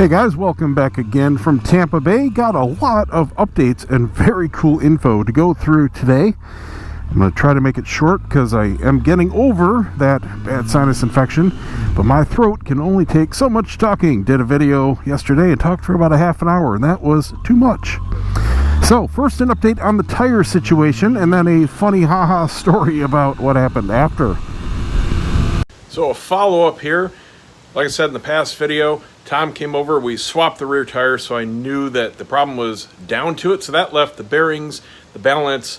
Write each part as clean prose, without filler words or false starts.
Hey guys, welcome back again from Tampa Bay. Got a lot of updates and very cool info to go through today. I'm going to try to make it short because I am getting over that bad sinus infection, but my throat can only take so much talking. Did a video yesterday and talked for about a half an hour, and that was too much. So first, an update on the tire situation, and then a funny haha story about what happened after. So a follow-up here. Like I said in the past video, Tom came over, we swapped the rear tire, so I knew that the problem was down to it. So that left the bearings, the balance,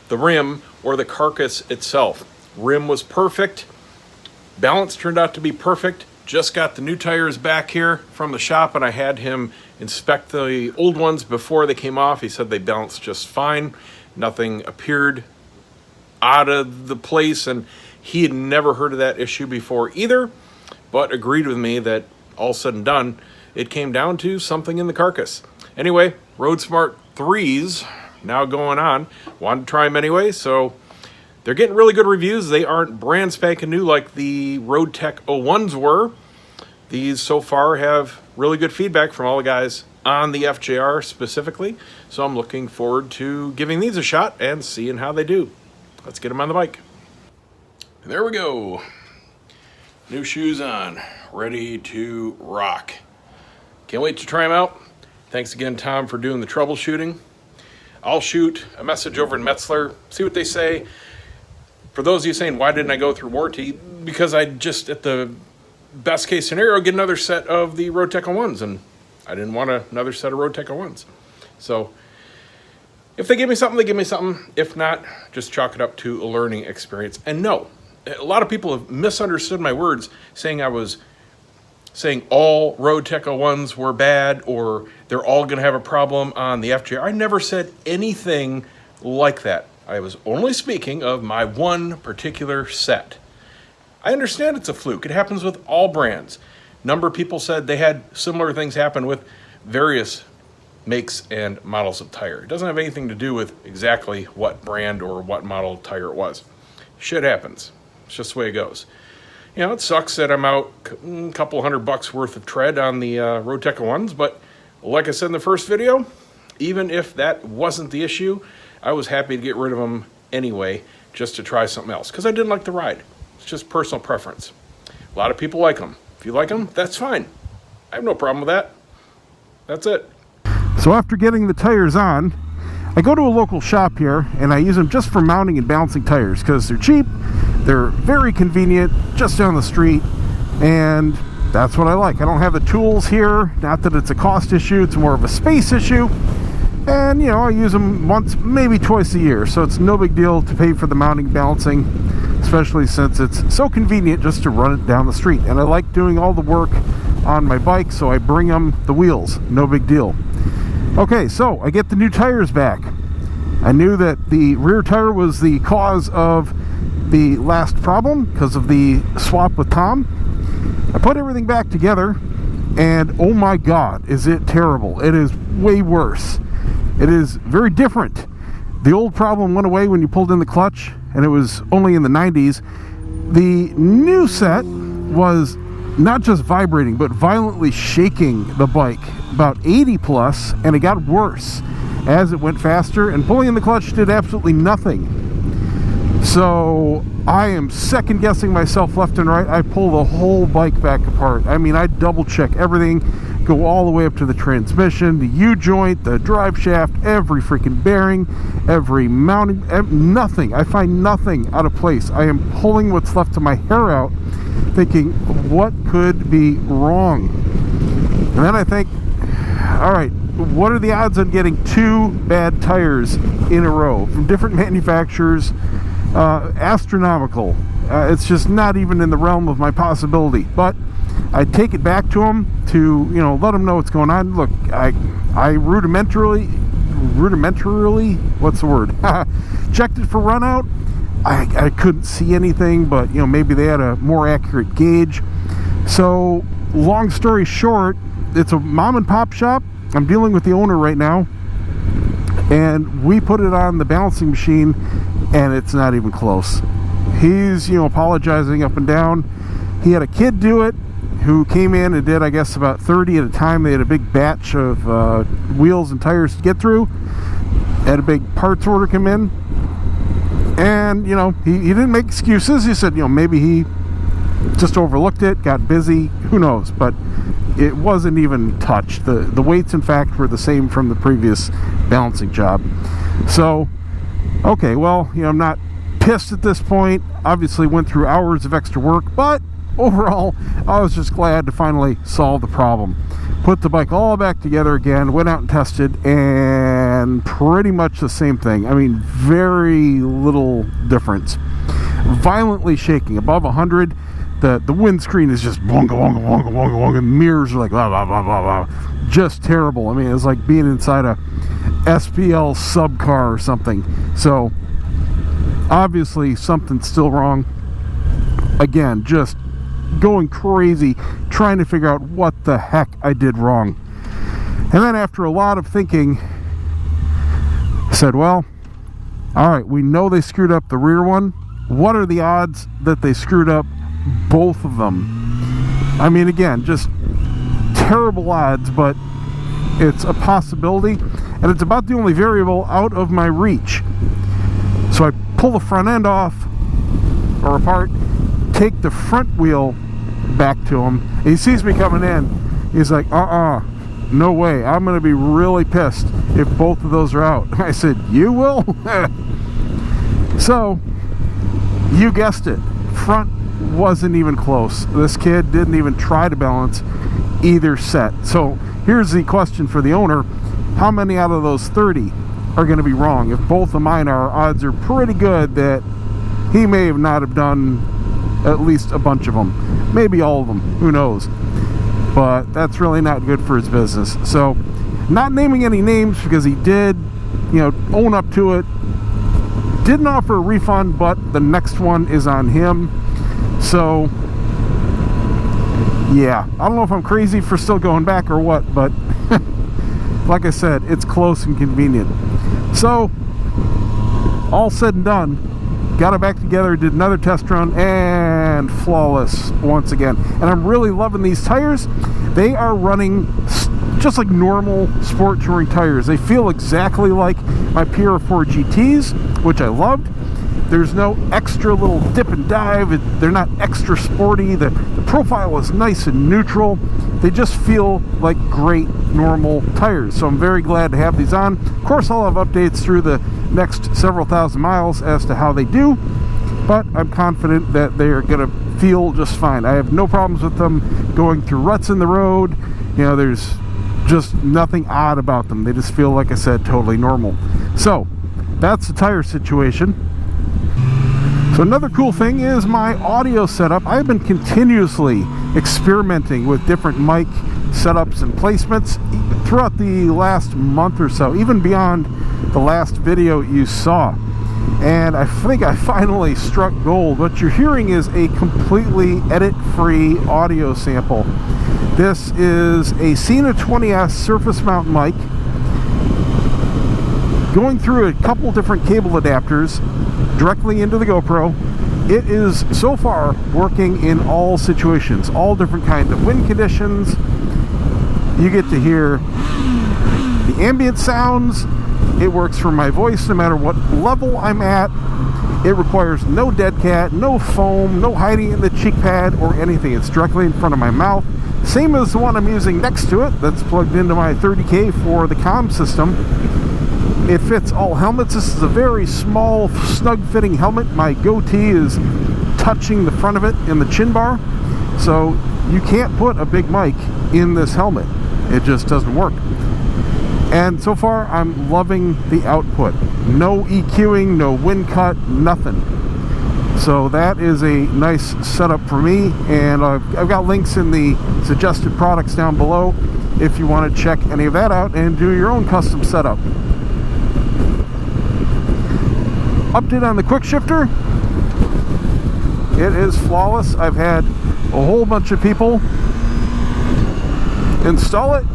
the rim, or the carcass itself. Rim was perfect. Balance turned out to be perfect. Just got the new tires back here from the shop, and I had him inspect the old ones before they came off. He said they balanced just fine. Nothing appeared out of the place, and he had never heard of that issue before either, but agreed with me that all said and done, it came down to something in the carcass. Anyway, Road Smart 3s now going on. Wanted to try them anyway, so they're getting really good reviews. They aren't brand spanking new like the Road Tech 01s were. These so far have really good feedback from all the guys on the FJR specifically, so I'm looking forward to giving these a shot and seeing how they do. Let's get them on the bike. There we go. New shoes on, ready to rock. Can't wait to try them out. Thanks again, Tom, for doing the troubleshooting. I'll shoot a message over in Metzler, see what they say. For those of you saying, why didn't I go through warranty? Because I just, at the best case scenario, get another set of the Road Tech 01s, and I didn't want another set of Road Tech 01s. So if they give me something, they give me something. If not, just chalk it up to a learning experience. And no, a lot of people have misunderstood my words, saying I was saying all Road Tech 01s were bad or they're all going to have a problem on the FJR. I never said anything like that. I was only speaking of my one particular set. I understand it's a fluke. It happens with all brands. A number of people said they had similar things happen with various makes and models of tire. It doesn't have anything to do with exactly what brand or what model of tire it was. Shit happens. It's just the way it goes. You know, it sucks that I'm out a couple $100 worth of tread on the Road Tech 01s, but like I said in the first video, even if that wasn't the issue, I was happy to get rid of them anyway, just to try something else, because I didn't like the ride. It's just personal preference. A lot of people like them. If you like them, that's fine. I have no problem with that. That's it. So after getting the tires on, I go to a local shop here, and I use them just for mounting and balancing tires, because they're cheap, they're very convenient, just down the street, and that's what I like. I don't have the tools here, not that it's a cost issue, it's more of a space issue, and you know, I use them once, maybe twice a year, so it's no big deal to pay for the mounting and balancing, especially since it's so convenient just to run it down the street. And I like doing all the work on my bike, so I bring them the wheels, no big deal. Okay, so I get the new tires back. I knew that the rear tire was the cause of the last problem because of the swap with Tom. I put everything back together, and oh my god, is it terrible. It is way worse. It is very different. The old problem went away when you pulled in the clutch, and it was only in the 90s. The new set was not just vibrating, but violently shaking the bike, about 80 plus, and it got worse as it went faster, and pulling in the clutch did absolutely nothing. So I am second guessing myself left and right. I pull the whole bike back apart. I mean, I double check everything, go all the way up to the transmission, the U-joint, the drive shaft, every freaking bearing, every mounting, nothing. I find nothing out of place. I am pulling what's left of my hair out, thinking, what could be wrong? And then I think, all right, what are the odds on getting two bad tires in a row from different manufacturers? Astronomical. It's just not even in the realm of my possibility. But I take it back to them to, you know, let them know what's going on. Look, I rudimentarily, what's the word? Checked it for run out. I couldn't see anything, but you know, maybe they had a more accurate gauge. So long story short, it's a mom and pop shop. I'm dealing with the owner right now, and we put it on the balancing machine, and it's not even close. He's, you know, apologizing up and down. He had a kid do it. who came in and did, I guess, about 30 at a time. They had a big batch of wheels and tires to get through. Had a big parts order come in. And, you know, he didn't make excuses. He said, you know, maybe he just overlooked it, got busy, who knows. But it wasn't even touched. The weights, in fact, were the same from the previous balancing job. So, okay, well, you know, I'm not pissed at this point. Obviously went through hours of extra work, but overall, I was just glad to finally solve the problem. Put the bike all back together again, went out and tested, and pretty much the same thing. I mean, very little difference. Violently shaking, above 100. The windscreen is just wonga, wonga, wonga, wonga, wonga. Mirrors are like blah, blah, blah, blah, blah. Just terrible. I mean, it's like being inside a SPL sub car or something. So, obviously, something's still wrong. Again, just going crazy, trying to figure out what the heck I did wrong. And then after a lot of thinking, I said, well, alright, we know they screwed up the rear one. What are the odds that they screwed up both of them? I mean, again, just terrible odds, but it's a possibility, and it's about the only variable out of my reach. So I pull the front end off or apart, take the front wheel back to him. He sees me coming in. He's like, no way. I'm going to be really pissed if both of those are out. I said, you will? So, you guessed it. Front wasn't even close. This kid didn't even try to balance either set. So, here's the question for the owner. How many out of those 30 are going to be wrong? If both of mine are, odds are pretty good that he may have not have done at least a bunch of them, maybe all of them, who knows. But that's really not good for his business. So, not naming any names, because he did, you know, own up to it. Didn't offer a refund, but the next one is on him. So, yeah, I don't know if I'm crazy for still going back or what, but like I said, it's close and convenient. So, all said and done, got it back together, did another test run, and flawless once again. And I'm really loving these tires. They are running just like normal sport touring tires. They feel exactly like my PR4 GTs, which I loved. There's no extra little dip and dive. They're not extra sporty. The profile is nice and neutral. They just feel like great normal tires. So I'm very glad to have these on. Of course, I'll have updates through the next several thousand miles as to how they do, but I'm confident that they are going to feel just fine. I have no problems with them going through ruts in the road. You know, there's just nothing odd about them. They just feel, like I said, totally normal. So that's the tire situation. So another cool thing is my audio setup. I've been continuously experimenting with different mic setups and placements throughout the last month or so, even beyond the last video you saw. And I think I finally struck gold. What you're hearing is a completely edit-free audio sample. This is a Cena 20S surface mount mic going through a couple different cable adapters directly into the GoPro. It is so far working in all situations, all different kinds of wind conditions. You get to hear the ambient sounds. It works for my voice no matter what level I'm at. It requires no dead cat, no foam, no hiding in the cheek pad or anything. It's directly in front of my mouth. Same as the one I'm using next to it that's plugged into my 30K for the comm system. It fits all helmets. This is a very small, snug-fitting helmet. My goatee is touching the front of it in the chin bar. So you can't put a big mic in this helmet. It just doesn't work. And so far, I'm loving the output. No EQing, no wind cut, nothing. So that is a nice setup for me. And I've got links in the suggested products down below if you want to check any of that out and do your own custom setup. Update on the quick shifter. It is flawless. I've had a whole bunch of people install it,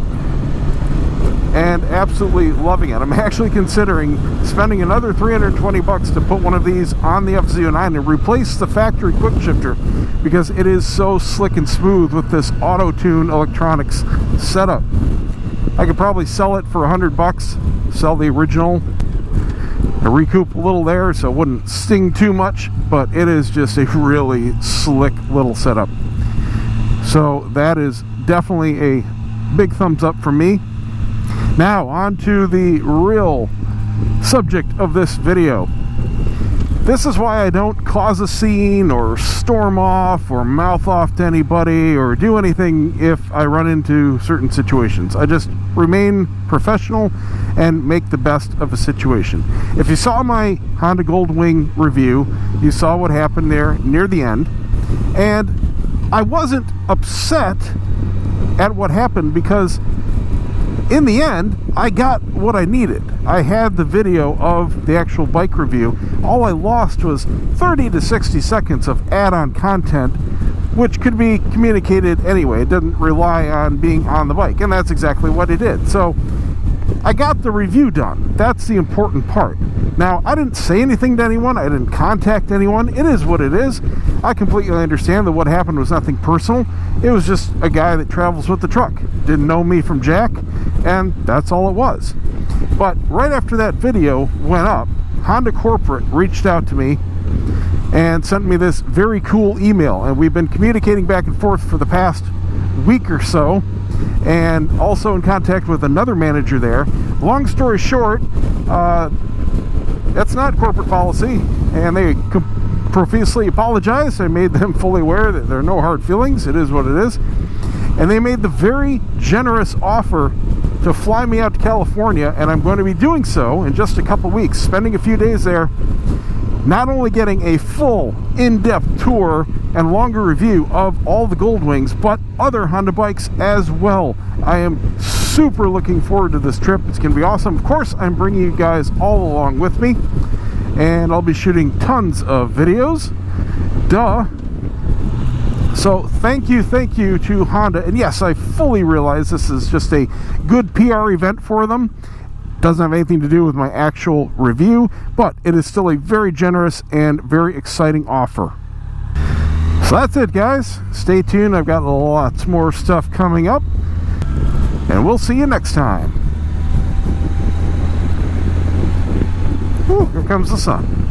and absolutely loving it. I'm actually considering spending another $320 to put one of these on the F-Zero9 and replace the factory quick shifter, because it is so slick and smooth with this auto-tune electronics setup. I could probably sell it for $100, sell the original, and recoup a little there so it wouldn't sting too much, but it is just a really slick little setup. So that is definitely a big thumbs up from me. Now on to the real subject of this video. This is why I don't cause a scene or storm off or mouth off to anybody or do anything if I run into certain situations. I just remain professional and make the best of a situation. If you saw my Honda Goldwing review, you saw what happened there near the end, and I wasn't upset at what happened because in the end, I got what I needed. I had the video of the actual bike review. All I lost was 30 to 60 seconds of add-on content, which could be communicated anyway. It didn't rely on being on the bike, and that's exactly what it did. So I got the review done. That's the important part. Now, I didn't say anything to anyone. I didn't contact anyone. It is what it is. I completely understand that what happened was nothing personal. It was just a guy that travels with the truck. Didn't know me from Jack, and that's all it was. But right after that video went up, Honda Corporate reached out to me and sent me this very cool email, and we've been communicating back and forth for the past week or so, and also in contact with another manager there. Long story short, that's not corporate policy, and they profusely apologized. I made them fully aware that there are no hard feelings. It is what it is. And they made the very generous offer to fly me out to California, and I'm going to be doing so in just a couple weeks, spending a few days there, not only getting a full in-depth tour and longer review of all the Goldwings, but other Honda bikes as well. I am super looking forward to this trip. It's going to be awesome. Of course, I'm bringing you guys all along with me, and I'll be shooting tons of videos. Duh. So thank you to Honda. And yes, I fully realize this is just a good PR event for them. Doesn't have anything to do with my actual review, but it is still a very generous and very exciting offer. So that's it, guys. Stay tuned. I've got lots more stuff coming up, and we'll see you next time. Whew, here comes the sun.